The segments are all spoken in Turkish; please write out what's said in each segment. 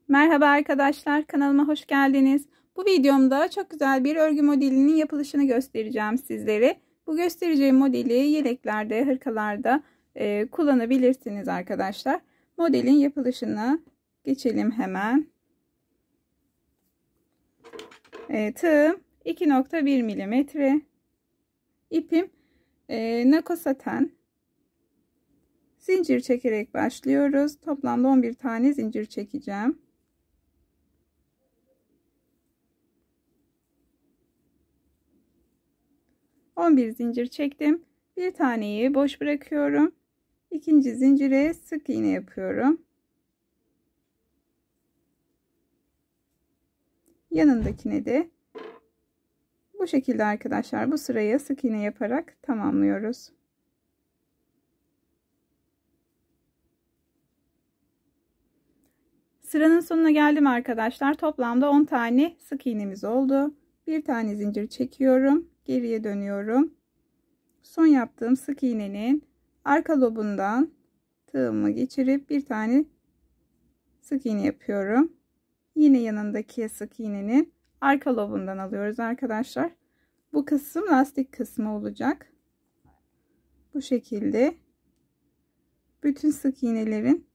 Merhaba arkadaşlar, kanalıma hoş geldiniz. Bu videomda çok güzel bir örgü modelinin yapılışını göstereceğim sizlere. Bu göstereceğim modeli yeleklerde, hırkalarda kullanabilirsiniz arkadaşlar. Modelin yapılışına geçelim hemen. Tığım 2,1 milimetre. İpim nako saten. Zincir çekerek başlıyoruz. Toplamda 11 tane zincir çekeceğim. Bir zincir çektim. Bir taneyi boş bırakıyorum. İkinci zincire sık iğne yapıyorum. Yanındakine de bu şekilde arkadaşlar, bu sırayı sık iğne yaparak tamamlıyoruz. Sıranın sonuna geldim arkadaşlar. Toplamda 10 tane sık iğnemiz oldu. Bir tane zincir çekiyorum. Geriye dönüyorum. Son yaptığım sık iğnenin arka lobundan tığımı geçirip bir tane sık iğne yapıyorum. Yine yanındaki sık iğnenin arka lobundan alıyoruz arkadaşlar. Bu kısım lastik kısmı olacak. Bu şekilde bütün sık iğnelerin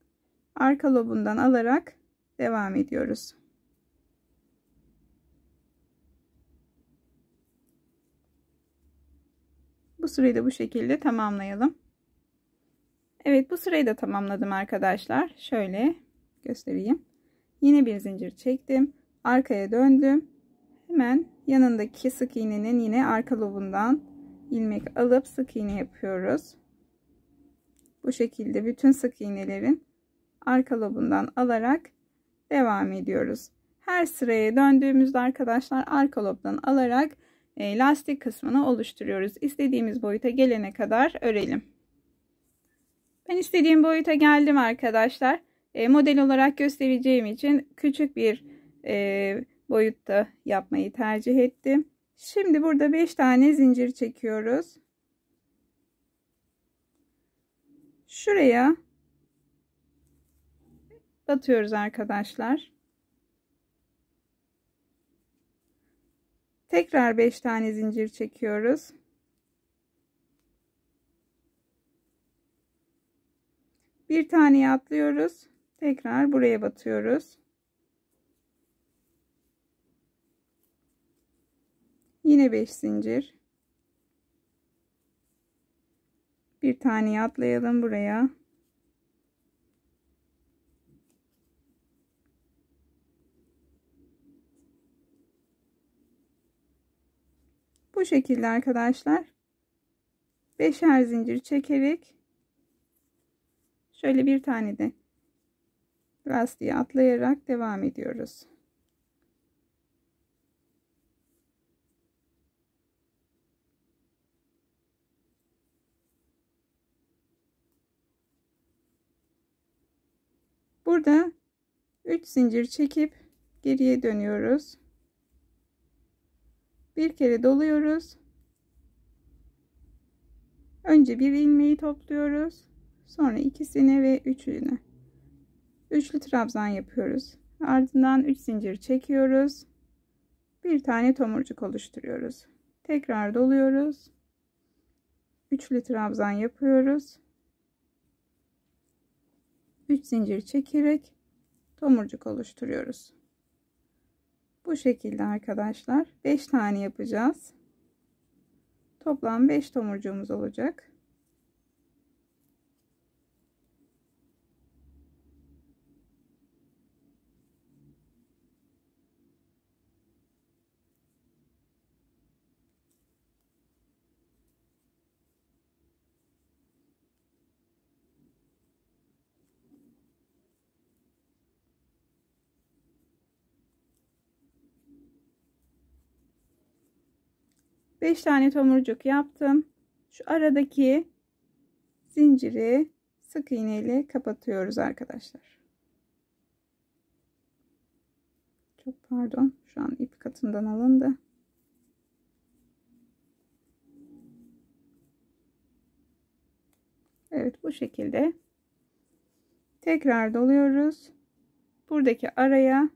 arka lobundan alarak devam ediyoruz. Bu sırayı da bu şekilde tamamlayalım. Evet, bu sırayı da tamamladım arkadaşlar. Şöyle göstereyim. Yine bir zincir çektim. Arkaya döndüm. Hemen yanındaki sık iğnenin yine arka lobundan ilmek alıp sık iğne yapıyoruz. Bu şekilde bütün sık iğnelerin arka lobundan alarak devam ediyoruz. Her sıraya döndüğümüzde arkadaşlar arka lobdan alarak lastik kısmını oluşturuyoruz. İstediğimiz boyuta gelene kadar örelim. Ben istediğim boyuta geldim arkadaşlar. Model olarak göstereceğim için küçük bir boyutta yapmayı tercih ettim. Şimdi burada 5 tane zincir çekiyoruz. Şuraya batıyoruz arkadaşlar. Tekrar 5 tane zincir çekiyoruz. Bir taneye atlıyoruz. Tekrar buraya batıyoruz. Yine 5 zincir. Bir taneye atlayalım buraya. Bu şekilde arkadaşlar 5'er zincir çekerek şöyle bir tane de lastiğe atlayarak devam ediyoruz. Burada 3 zincir çekip geriye dönüyoruz. Bir kere doluyoruz. Önce bir ilmeği topluyoruz. Sonra ikisini ve üçünü. Üçlü trabzan yapıyoruz. Ardından 3 zincir çekiyoruz. Bir tane tomurcuk oluşturuyoruz. Tekrar doluyoruz. Üçlü trabzan yapıyoruz. 3 zincir çekerek tomurcuk oluşturuyoruz. Bu şekilde arkadaşlar 5 tane yapacağız. Toplam 5 tomurcuğumuz olacak. Beş tane tomurcuk yaptım. Şu aradaki zinciri sık iğne ile kapatıyoruz arkadaşlar. Çok pardon, şu an ip katından alındı. Evet, bu şekilde tekrar doluyoruz. buradaki araya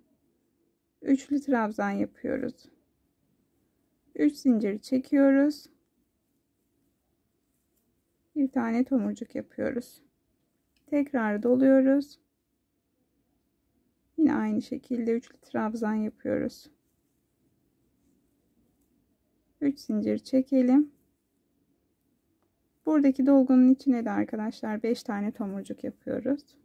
üçlü trabzan yapıyoruz. 3 zincir çekiyoruz. Bir tane tomurcuk yapıyoruz. Tekrar doluyoruz. Yine aynı şekilde üçlü trabzan yapıyoruz. 3 zincir çekelim. Buradaki dolgunun içine de arkadaşlar 5 tane tomurcuk yapıyoruz.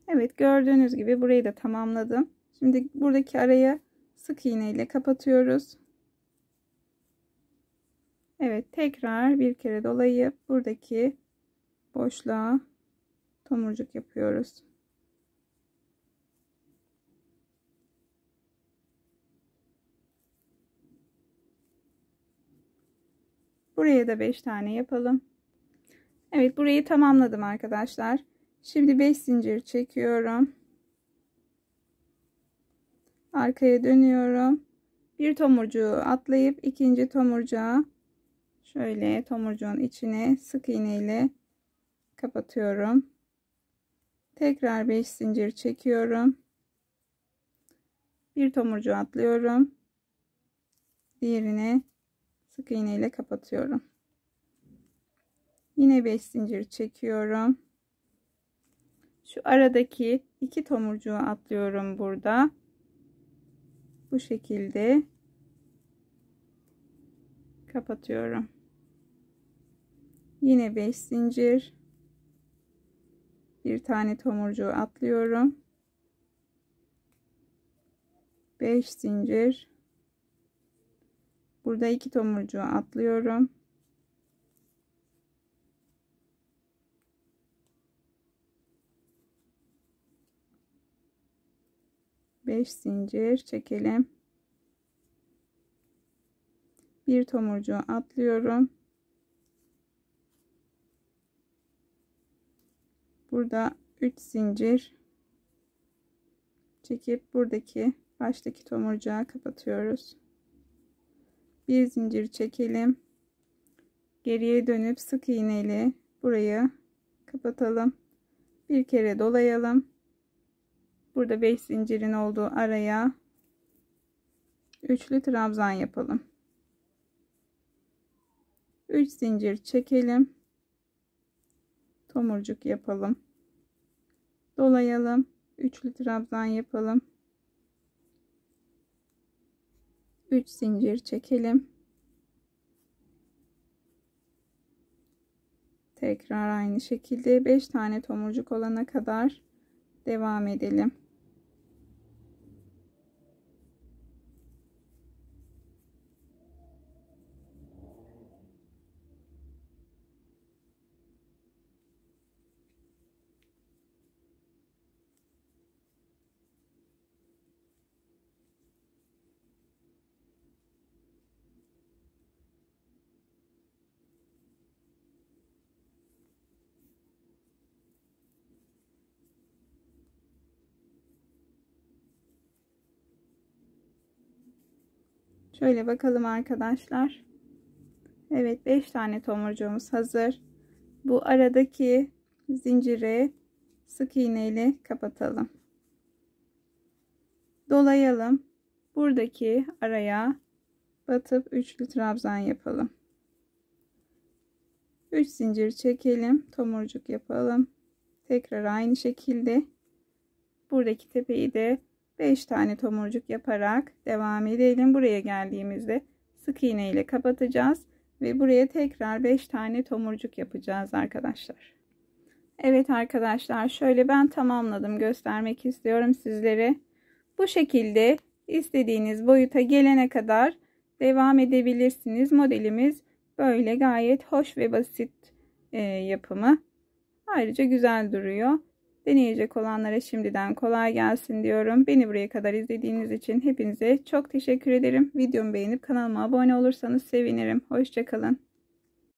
Evet, gördüğünüz gibi burayı da tamamladım. Şimdi buradaki araya sık iğne ile kapatıyoruz. Evet, tekrar bir kere dolayıp buradaki boşluğa tomurcuk yapıyoruz. Buraya da 5 tane yapalım. Evet, burayı tamamladım arkadaşlar. Şimdi 5 zincir çekiyorum. Arkaya dönüyorum. Bir tomurcuğu atlayıp ikinci tomurcuğa şöyle tomurcuğun içine sık iğne ile kapatıyorum. Tekrar 5 zincir çekiyorum. Bir tomurcuğu atlıyorum. Diğerine sık iğne ile kapatıyorum. Yine 5 zincir çekiyorum. Şu aradaki iki tomurcuğu atlıyorum burada. Bu şekilde kapatıyorum. Yine 5 zincir. Bir tane tomurcuğu atlıyorum. 5 zincir. Burada iki tomurcuğu atlıyorum. Beş zincir çekelim. Bir tomurcuğu atlıyorum. Burada 3 zincir çekip buradaki baştaki tomurcuğa kapatıyoruz. Bir zincir çekelim. Geriye dönüp sık iğne ile burayı kapatalım. Bir kere dolayalım. Burada 5 zincirin olduğu araya üçlü trabzan yapalım. 3 zincir çekelim. Tomurcuk yapalım. Dolayalım. Üçlü trabzan yapalım. 3 zincir çekelim. Tekrar aynı şekilde 5 tane tomurcuk olana kadar devam edelim. Şöyle bakalım arkadaşlar. Evet, 5 tane tomurcuğumuz hazır. Bu aradaki zinciri sık iğne ile kapatalım. Dolayalım. Buradaki araya batıp üçlü trabzan yapalım. 3 zincir çekelim. Tomurcuk yapalım. Tekrar aynı şekilde buradaki tepeyi de 5 tane tomurcuk yaparak devam edelim. Buraya geldiğimizde sık iğne ile kapatacağız ve buraya tekrar 5 tane tomurcuk yapacağız arkadaşlar. Evet arkadaşlar, şöyle ben tamamladım, göstermek istiyorum sizlere. Bu şekilde istediğiniz boyuta gelene kadar devam edebilirsiniz. Modelimiz böyle gayet hoş ve basit yapımı. Ayrıca güzel duruyor. Deneyecek olanlara şimdiden kolay gelsin diyorum. Beni buraya kadar izlediğiniz için hepinize çok teşekkür ederim. Videomu beğenip kanalıma abone olursanız sevinirim. Hoşça kalın.